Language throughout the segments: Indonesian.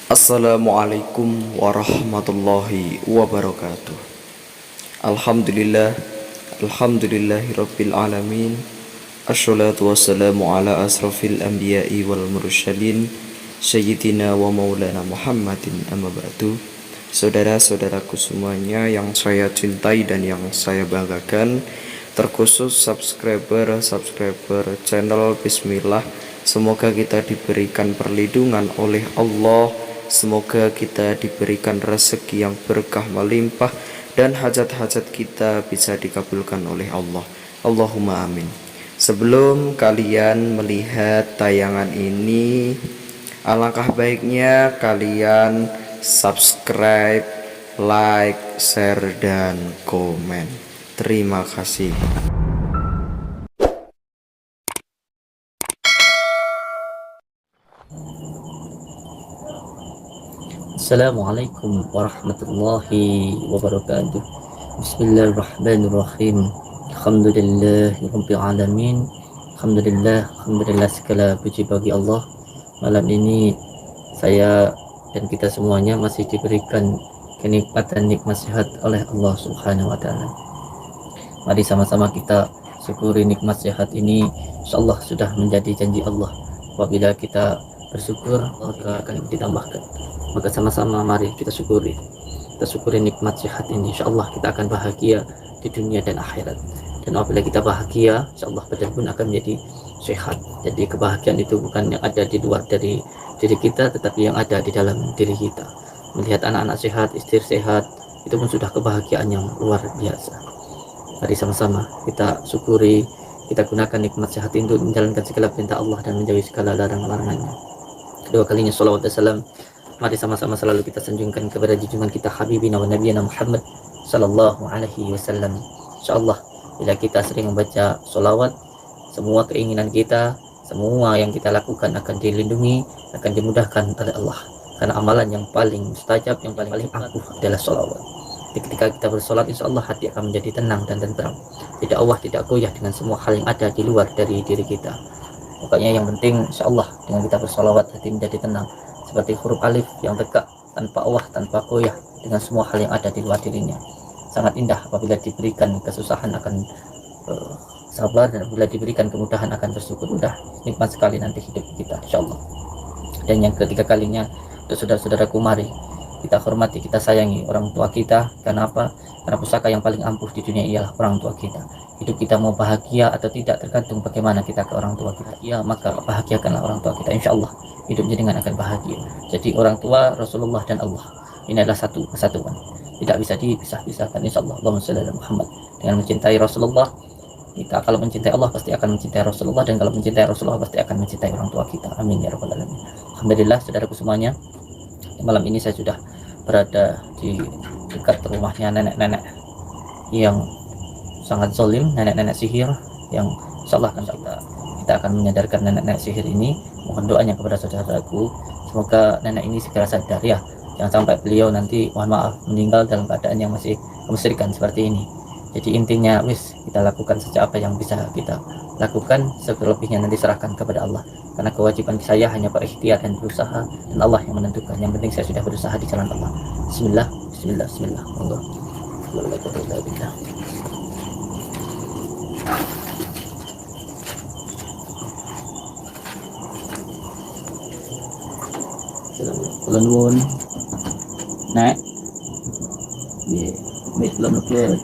Assalamualaikum warahmatullahi wabarakatuh. Alhamdulillah, alhamdulillahirabbil alamin. Assalatu wassalamu ala asrafil anbiya'i wal mursalin sayyidina wa maulana Muhammadin amma ba'du. Saudara-saudaraku semuanya yang saya cintai dan yang saya banggakan, terkhusus subscriber channel Bismillah, semoga kita diberikan perlindungan oleh Allah. Semoga kita diberikan rezeki yang berkah melimpah dan hajat-hajat kita bisa dikabulkan oleh Allah. Allahumma amin. Sebelum kalian melihat tayangan ini, alangkah baiknya kalian subscribe, like, share, dan komen. Terima kasih. Assalamualaikum warahmatullahi wabarakatuh. Bismillahirrahmanirrahim. Alhamdulillahirabbil alamin. Alhamdulillah segala puji bagi Allah. Malam ini saya dan kita semuanya masih diberikan kenikmatan nikmat sehat oleh Allah Subhanahu wa taala. Mari sama-sama kita syukuri nikmat sehat ini. Insyaallah sudah menjadi janji Allah. Apabila kita bersyukur, maka akan ditambahkan. Maka sama-sama mari kita syukuri nikmat sehat ini. Insyaallah kita akan bahagia di dunia dan akhirat. Dan apabila kita bahagia, insyaallah badan pun akan menjadi sehat. Jadi kebahagiaan itu bukan yang ada di luar dari diri kita, tetapi yang ada di dalam diri kita. Melihat anak-anak sehat, istri sehat, itu pun sudah kebahagiaan yang luar biasa. Mari sama-sama kita syukuri, kita gunakan nikmat sehat itu untuk menjalankan segala perintah Allah dan menjauhi segala larangan-larangannya. Kedua kalinya salawat dan salam, mari sama-sama selalu kita sanjungkan kepada junjungan kita Habibina wa Nabiyana Muhammad sallallahu alaihi wasallam. Insyaallah bila kita sering membaca salawat, semua keinginan kita, semua yang kita lakukan akan dilindungi, akan dimudahkan oleh Allah. Karena amalan yang paling mustajab, yang paling ampuh adalah salawat. Ketika kita bersolat, insyaallah hati akan menjadi tenang dan tentram. Tidak awah, tidak goyah dengan semua hal yang ada di luar dari diri kita. Pokoknya yang penting insyaallah dengan kita bersolawat hati menjadi tenang, seperti huruf alif yang tegak, tanpa awah, tanpa goyah dengan semua hal yang ada di luar dirinya. Sangat indah apabila diberikan kesusahan akan sabar, dan apabila diberikan kemudahan akan bersyukur. Udah nikmat sekali nanti hidup kita insyaallah. Dan yang ketiga kalinya, untuk saudara-saudaraku, mari kita hormati, kita sayangi orang tua kita. Karena apa? Karena pusaka yang paling ampuh di dunia ialah orang tua kita. Hidup kita mau bahagia atau tidak tergantung bagaimana kita ke orang tua kita. Ya, maka bahagiakanlah orang tua kita, insya Allah hidup jenengan akan bahagia. Jadi orang tua, Rasulullah, dan Allah ini adalah satu kesatuan, tidak bisa dipisah-pisahkan, insya Allah. Allahumma shalli ala Muhammad. Dengan mencintai Rasulullah, kita kalau mencintai Allah pasti akan mencintai Rasulullah, dan kalau mencintai Rasulullah pasti akan mencintai orang tua kita. Amin ya rabbal alamin. Alhamdulillah saudaraku semuanya, malam ini saya sudah berada di dekat rumahnya nenek-nenek yang sangat zalim, nenek-nenek sihir, yang insyaallah kita akan menyadarkan nenek-nenek sihir ini. Mohon doanya kepada saudaraku, semoga nenek ini segera sadar ya, jangan sampai beliau nanti mohon maaf meninggal dalam keadaan yang masih kemusyrikan seperti ini. Jadi intinya kita lakukan saja apa yang bisa kita lakukan, selebihnya nanti serahkan kepada Allah. Karena kewajiban saya hanya berikhtiar dan berusaha, dan Allah yang menentukan. Yang penting saya sudah berusaha di jalan Allah. Bismillah, bismillah, bismillah. Allah. Kulon Nek. Ye, belum nuklir.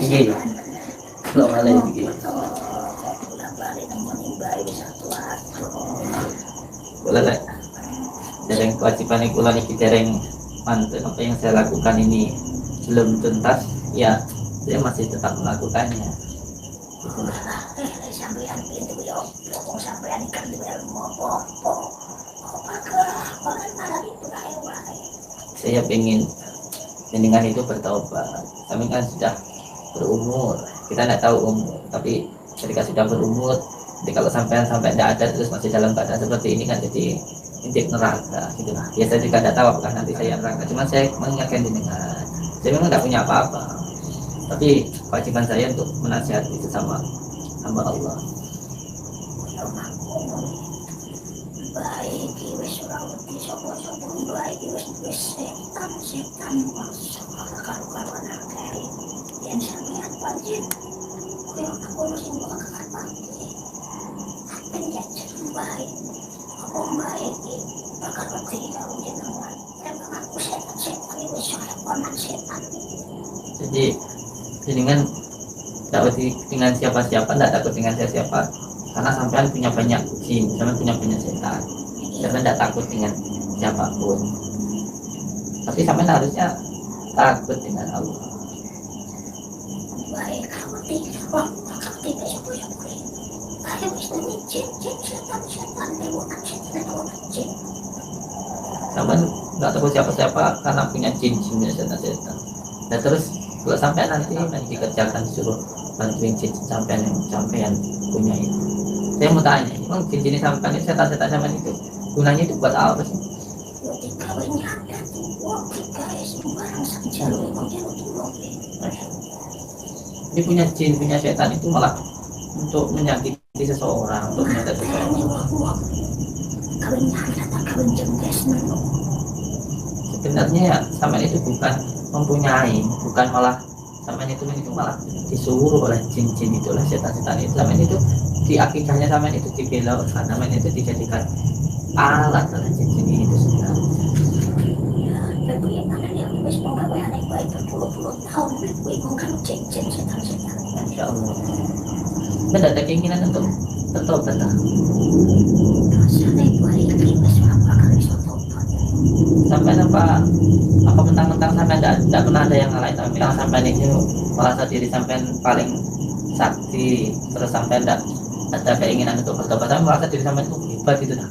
Iya, belum ada lagi. Boleh tak? Dereng kewajiban kula niki dereng mantep apa yang saya lakukan ini belum tuntas, ya saya masih tetap melakukannya. Saya ingin dengan itu bertaubat. Kami kan sudah berumur, kita tidak tahu umur, tapi ketika sudah berumur, jadi kalau sampai tidak ada terus masih dalam keadaan seperti ini kan jadi intip neraka gitu lah. Ya saya juga tidak tahu apakah nanti saya neraka, cuma saya mengingatkan dengan Saya memang nggak punya apa-apa, tapi kewajiban saya untuk menasihati sesama hamba Allah. Baik wis ora wedi sapa-sapa baik wis setan karo-karoan akeh yen sampeyan pancen koyo aku sing bakal pati penjajah baik apa baik bakal wedi karo jenengan emang aku setan wis ora pernah setan. Jadi jenengan tak wedi dengan siapa-siapa, tidak takut dengan siapa-siapa, karena sampean punya banyak jin, sampean punya banyak setan, sampean tidak takut dengan siapapun, tapi sampean harusnya takut dengan Allah. Baik kamu tidak besok-besok baik wis jin setan lewat jin. Sampean nggak takut siapa-siapa karena punya jin-jin dan setan-setan. Nah terus kalau sampai nanti dikerjakan disuruh bantuin jin sampean yang punya itu, saya mau tanya, emang jin sampean itu setan-setan sampean itu gunanya itu buat apa sih? Ini punya jin, punya setan itu malah untuk menyakiti seseorang, untuk menyakiti seseorang. Sebenarnya ya sampean itu bukan mempunyai, bukan malah sampean itu malah disuruh oleh jin-jin itu, oleh setan-setan itu. Sampean itu di akidahnya sampean itu dibelokkan, sampean itu dijadikan alat oleh jin-jin itu sebenarnya. Insya Allah. Tidak ada keinginan untuk bertobat lah. Sampai apa mentang-mentang sampai tidak pernah ada yang lain, sampai itu merasa diri sampai paling sakti, terus sampai tidak ada keinginan untuk bertobat, sampai merasa diri sampai itu hebat itu dah.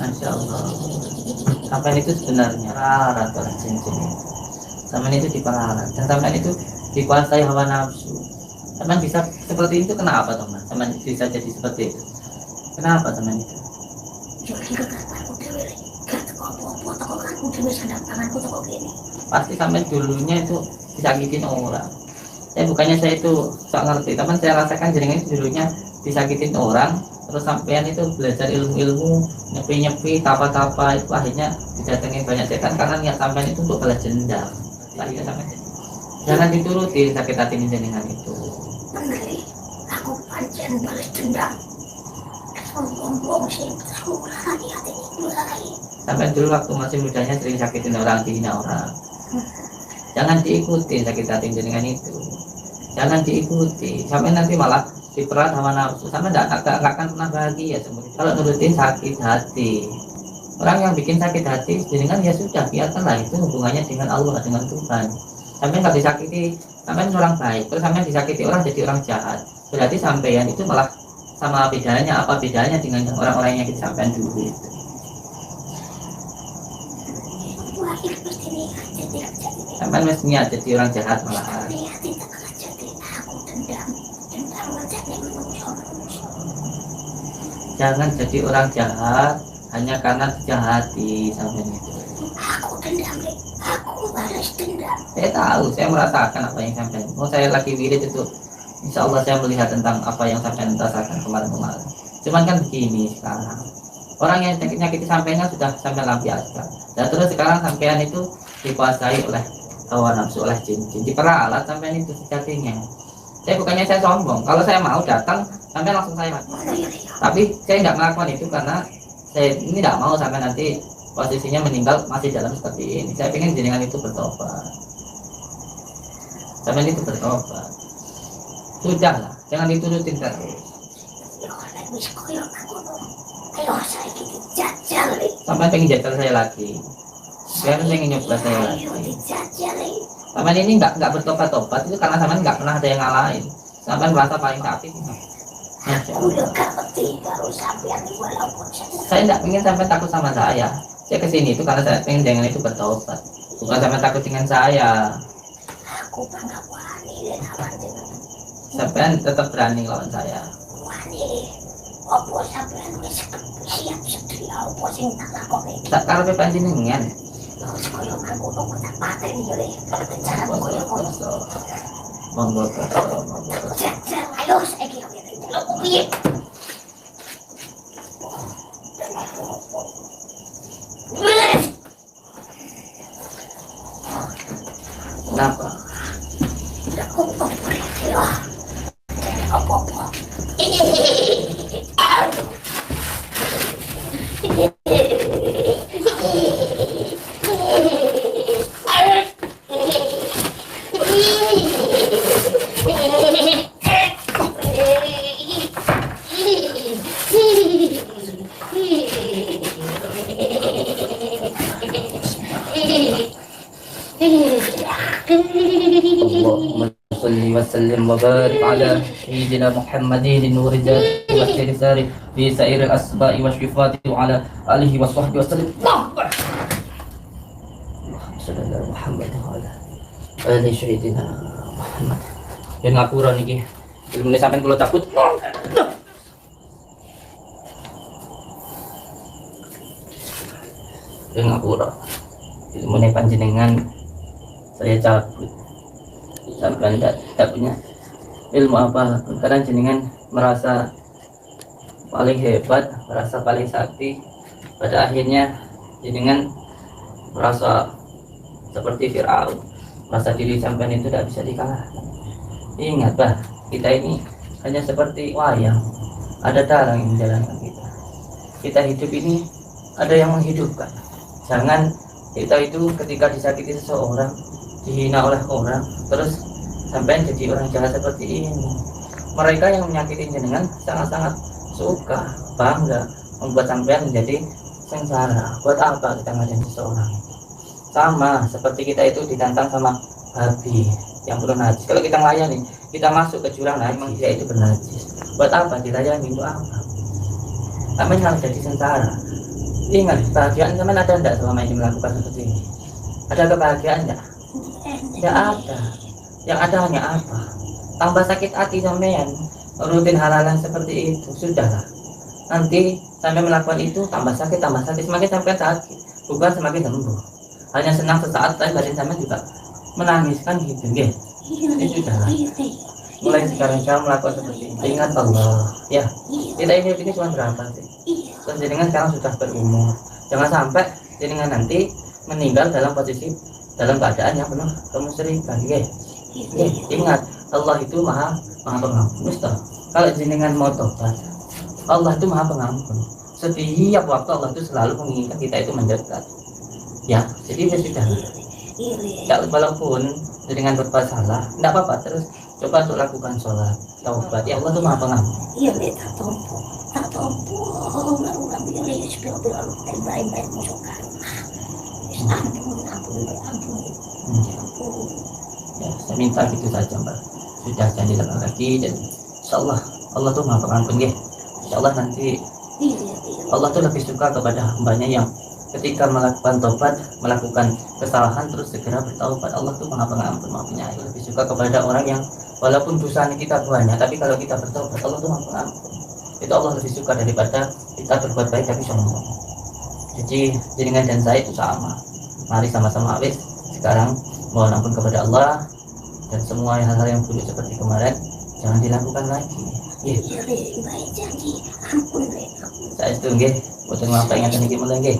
Masya Allah. Sampai itu sebenarnya rarat oleh jin-jin. Sampai itu diperalat dan sampai itu dikuasai hawa nafsu. Sampai bisa seperti itu kenapa teman? Sampai bisa jadi seperti itu. Kenapa teman itu? Pasti sampai dulunya itu disakitin orang. Bukannya saya itu sok ngerti, teman saya rasakan jaringan itu dulunya disakitin orang, terus sampean itu belajar ilmu-ilmu, nyepi-nyepi, tapa-tapa, itu akhirnya didatengin banyak setan karena niat sampean itu untuk balas dendam. Akhirnya sampean jangan dituruti sakit hati jaringan itu. Bener, aku pancen balas dendam. Sombong sih, aku hati-hati mulai. Sampai dulu waktu masih mudanya sering sakitin orang, dihina orang. Jangan diikuti sakit hati jaringan itu. Jangan diikuti, sampai nanti malah diperat hawa nafsu, sampai nggak akan pernah bahagia sebenarnya. Kalau nurutin sakit hati, orang yang bikin sakit hati jaringan ya sudah, biarkanlah itu hubungannya dengan Allah, dengan Tuhan. Sampai nggak disakiti, sampai orang baik, terus sampai disakiti orang jadi orang jahat. Berarti sampean itu malah sama bedanya, apa bedanya dengan orang-orang yang kita sampean dulu itu. Sampai mestinya jadi orang jahat malah. Jangan jadi orang jahat hanya karena dijahati sampai itu. Aku dendam, aku balas dendam. Saya tahu, saya merasakan apa yang sampai. Saya lagi wirid itu, insya Allah saya melihat tentang apa yang sampai rasakan kemarin-kemarin. Cuman kan begini sekarang, orang yang nyakiti sampainya sudah sampai lampiaskan. Dan terus sekarang sampean itu dikuasai oleh hawa nafsu, oleh jin-jin, diperalat sampean itu sejatinya. Bukannya saya sombong, kalau saya mau datang sampai langsung saya mati. Tapi saya tidak melakukan itu karena saya ini tidak mau sampai nanti posisinya meninggal masih dalam seperti ini. Saya ingin jenengan itu bertobat, sampai itu bertobat. Sudahlah, jangan diturutin terus. Sampai pengen jajal saya lagi, saya pengen nyoba saya lagi. Sampai ini nggak bertobat-tobat itu karena sampai nggak pernah ada yang ngalahin. Sampai merasa paling kapit. Saya tidak ingin sampai takut sama saya Saya kesini itu karena saya pengen dengan itu bertobat, bukan sama takut dengan saya. Aku bangga wani dan awan dengan Sampai tetap berani lawan saya. wani. Apa sampean wis siap sedia apa sing tak lakoni? Tak karepe panjenengan. Terus koyo mangkono kok tak pateni yo le. Cara koyo ngono. Monggo. Jajan ayo saiki yo delok piye. Kenapa? Allahumma salli wa sallim wa barik ala sayyidina Muhammadin nur jari wa sari fi sa'ir al-asba'i wa syifati wa ala alihi wa sahbihi wa sallim. Sallallahu Muhammad wa ala alihi sayyidina Muhammad. Yen ngapura niki. Ilmune sampean kula takut. Yen ngapura. Ilmune panjenengan saya cabut. Sampai tidak punya ilmu apa, karena jenengan merasa paling hebat, merasa paling sakti. Pada akhirnya jenengan merasa seperti Firaun, merasa diri sampean itu tidak bisa dikalahkan. Ingat bah, kita ini hanya seperti wayang, ada dalang yang menjalankan kita. Kita hidup ini ada yang menghidupkan. Jangan kita itu ketika disakiti seseorang, dihina oleh orang, terus sampai jadi orang jahat seperti ini. Mereka yang menyakiti jenengan sangat-sangat suka, bangga, membuat sampean menjadi sengsara. Buat apa kita ngadain seseorang? Sama seperti kita itu ditantang sama babi yang belum najis. Kalau kita melayani, kita masuk ke jurang, nah memang dia itu bernajis. Buat apa dilayani? Untuk apa? Sampean harus jadi sengsara. Ingat, kebahagiaan sampean ada enggak selama ini melakukan seperti ini? Ada kebahagiaan enggak? Tidak ada. Yang ada hanya apa? Tambah sakit hati sampean rutin hal-hal seperti itu. Sudahlah. Nanti sampai melakukan itu tambah sakit, semakin sampai sakit, bukan semakin sembuh. Hanya senang sesaat, tapi badan sampean juga menangis kan gitu, nggih. Itu sudahlah. Mulai sekarang saya melakukan seperti ini. Ingat Allah, ya. Kita ini cuma berapa sih? Terus jenengan sekarang sudah berumur. Jangan sampai jenengan nanti meninggal dalam posisi dalam keadaan yang penuh kemusyrikan, nggih. Ingat, Allah itu maha pengampun. Ustaz, kalau jenengan mau tobat, Allah itu maha pengampun. Setiap waktu Allah itu selalu menginginkan kita itu mendekat. Ya, jadi sudah. Ya, walaupun jenengan berbuat salah, tidak apa-apa. Terus coba untuk lakukan sholat, taubat. Ya Allah itu maha pengampun. Iya, tak tompo. Orang pilih sepil-pil baik-baik musuhkan. Ampun. Ya, saya minta gitu saja Mbak. Sudah jangan dilakukan lagi, dan insyaallah Allah tuh maha pengampun ya. Insyaallah nanti Allah tuh lebih suka kepada hambanya yang ketika melakukan tobat, melakukan kesalahan terus segera bertaubat. Allah tuh maha pengampun, maha penyayang. Lebih suka kepada orang yang walaupun dosanya kita banyak, tapi kalau kita bertaubat, Allah tuh maha pengampun. Itu Allah lebih suka daripada kita berbuat baik tapi sombong. Jadi jenengan dan saya itu sama. Mari sama-sama wis sekarang mohon ampun kepada Allah, dan semua hal-hal yang buruk seperti kemarin jangan dilakukan lagi. Iya. Baik jadi ampun deh. Saya setuju, boten ngapa ingatan iki mulai nggih.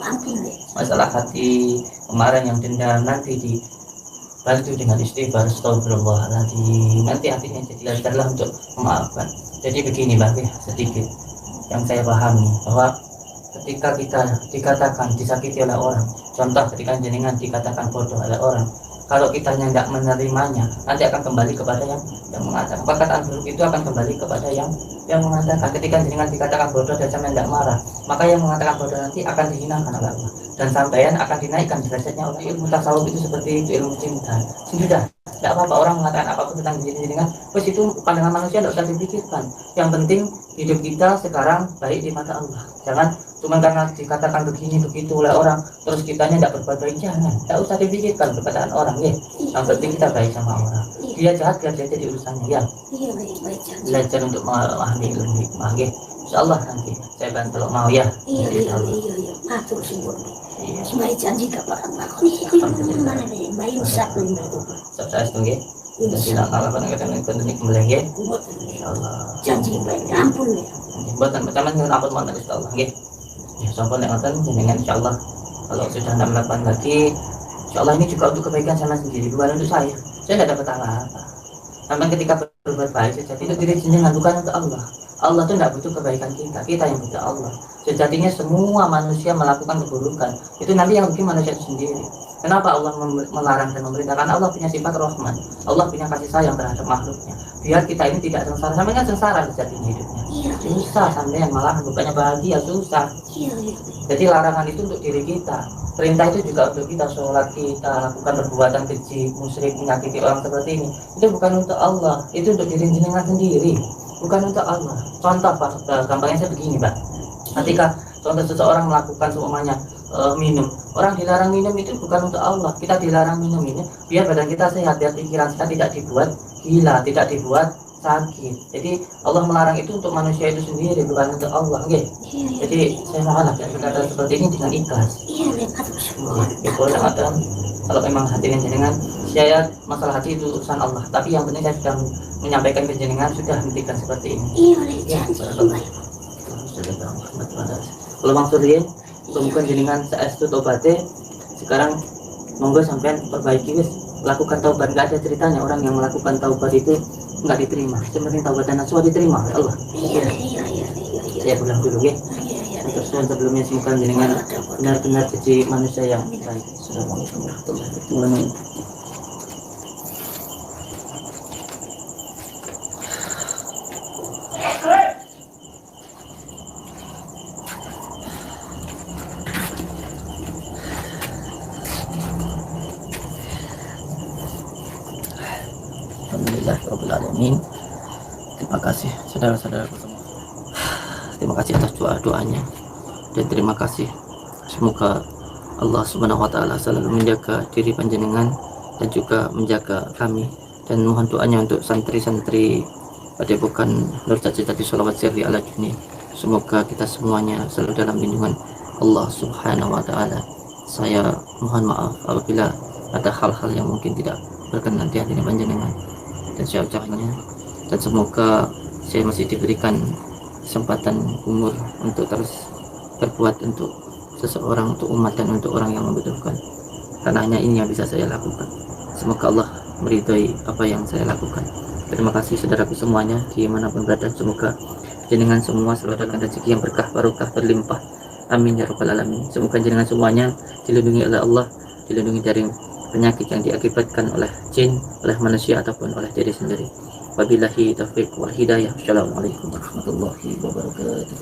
Ampun deh. Masalah hati kemarin yang dendam nanti dibantu dengan istighfar, astagfirullahaladzim. Nanti hatinya jadi lancarlah untuk memaafkan. Jadi begini Mbak, sedikit yang saya pahami bahwa ketika kita dikatakan disakiti oleh orang, contoh ketika jenengan dikatakan bodoh oleh orang, kalau kita tidak menerimanya, nanti akan kembali kepada yang mengatakan. Perkataan buruk itu akan kembali kepada yang mengatakan. Ketika jenengan dikatakan bodoh dan sampai tidak marah, maka yang mengatakan bodoh nanti akan dihinakan oleh Allah, dan sampean akan dinaikkan derajatnya oleh ilmu tasawuf. Itu seperti itu, ilmu cinta. Sudah, tidak apa-apa orang mengatakan apapun tentang diri jenengan, terus itu pandangan manusia tidak usah dipikirkan. Yang penting hidup kita sekarang baik di mata Allah. Jangan Cuma karena dikatakan begini begitu oleh orang terus kitanya tidak berbuat baik, jangan, tidak usah dipikirkan perkataan orang ya. Yang penting kita baik sama orang. Dia jahat biar dia jadi urusannya ya. Iya, baik janji. Belajar untuk memahami ilmu hikmah ya. Insyaallah nanti saya bantu kalau mau ya. Iya, matur suwun. Sebagai janji gak bakal takut. Mana nih, bayi usah belum berubah. Saya nggih. Dan tidak kalah pada kata-kata kembali nggih. Insyaallah. Janji baik, ampun ya. Buatan pertama dengan apa teman insyaallah nggih. Ya sampun nek ngoten jenengan insyaallah kalau sudah tidak melakukan lagi, insyaallah ini juga untuk kebaikan sama sendiri, bukan untuk saya. Saya tidak dapat apa-apa. Sampai ketika berbuat baik sejati itu diri jenengan, bukan untuk Allah. Allah itu tidak butuh kebaikan kita yang butuh Allah. Sejatinya semua manusia melakukan keburukan, itu nanti yang bikin manusia itu sendiri. Kenapa Allah melarang dan memerintahkan? Allah punya sifat rahman, Allah punya kasih sayang terhadap makhluknya. Biar kita ini tidak sengsara, sampai kan sengsara sejatinya hidupnya. Susah sampai yang malah bukannya bahagia, susah. Jadi larangan itu untuk diri kita, perintah itu juga untuk kita. Sholat kita, lakukan perbuatan keji, musyrik, menyakiti orang seperti ini, itu bukan untuk Allah, itu untuk diri jenengan sendiri, bukan untuk Allah. Contoh Pak, gampangnya saya begini Pak, ketika contoh seseorang melakukan semuanya minum, orang dilarang minum itu bukan untuk Allah, kita dilarang minum ini biar badan kita sehat, biar pikiran kita tidak dibuat gila, tidak dibuat sakit. Jadi Allah melarang itu untuk manusia itu sendiri, bukan untuk Allah. Okay? Jadi saya mohon ya saudara seperti ini dengan ikhlas. Ya boleh atau kalau memang hati jenengan, saya masalah hati itu urusan Allah. Tapi yang penting saya sudah menyampaikan ke jenengan, sudah hentikan seperti ini. Ya, kalau maksud dia, bukan jenengan saestu tobaté. Sekarang monggo sampean perbaiki wis, lakukan taubat. Enggak ada ceritanya orang yang melakukan taubat itu enggak diterima. Sebenarnya taubat dan nasuha diterima oleh Allah. Iya. Saya pulang dulu ya. Untuk sebelumnya semoga jenengan benar-benar jadi manusia yang baik. Assalamualaikum warahmatullahi wabarakatuh. Alhamdulillahirrahmanirrahim. Terima kasih saudara-saudaraku semua. Terima kasih atas doa-doanya dan terima kasih. Semoga Allah Subhanahu wa taala selalu menjaga diri panjenengan dan juga menjaga kami, dan mohon doanya untuk santri-santri Padepokan Nur Cacitati Sholawat Sirri ala Juni. Semoga kita semuanya selalu dalam lindungan Allah Subhanahu wa taala. Saya mohon maaf apabila ada hal-hal yang mungkin tidak berkenan di hati panjenengan dan saya ucapkannya, dan semoga saya masih diberikan kesempatan umur untuk terus berbuat untuk seseorang, untuk umat dan untuk orang yang membutuhkan, karena hanya ini yang bisa saya lakukan. Semoga Allah meridhai apa yang saya lakukan. Terima kasih saudaraku semuanya dimanapun berada. Semoga jenengan semua selalu dalam rezeki yang berkah, barokah, berlimpah, amin ya rabbal alamin. Semoga jenengan semuanya dilindungi oleh Allah, dilindungi dari penyakit yang diakibatkan oleh jin, oleh manusia ataupun oleh diri sendiri. Wabillahi taufiq wal hidayah. Assalamualaikum warahmatullahi wabarakatuh.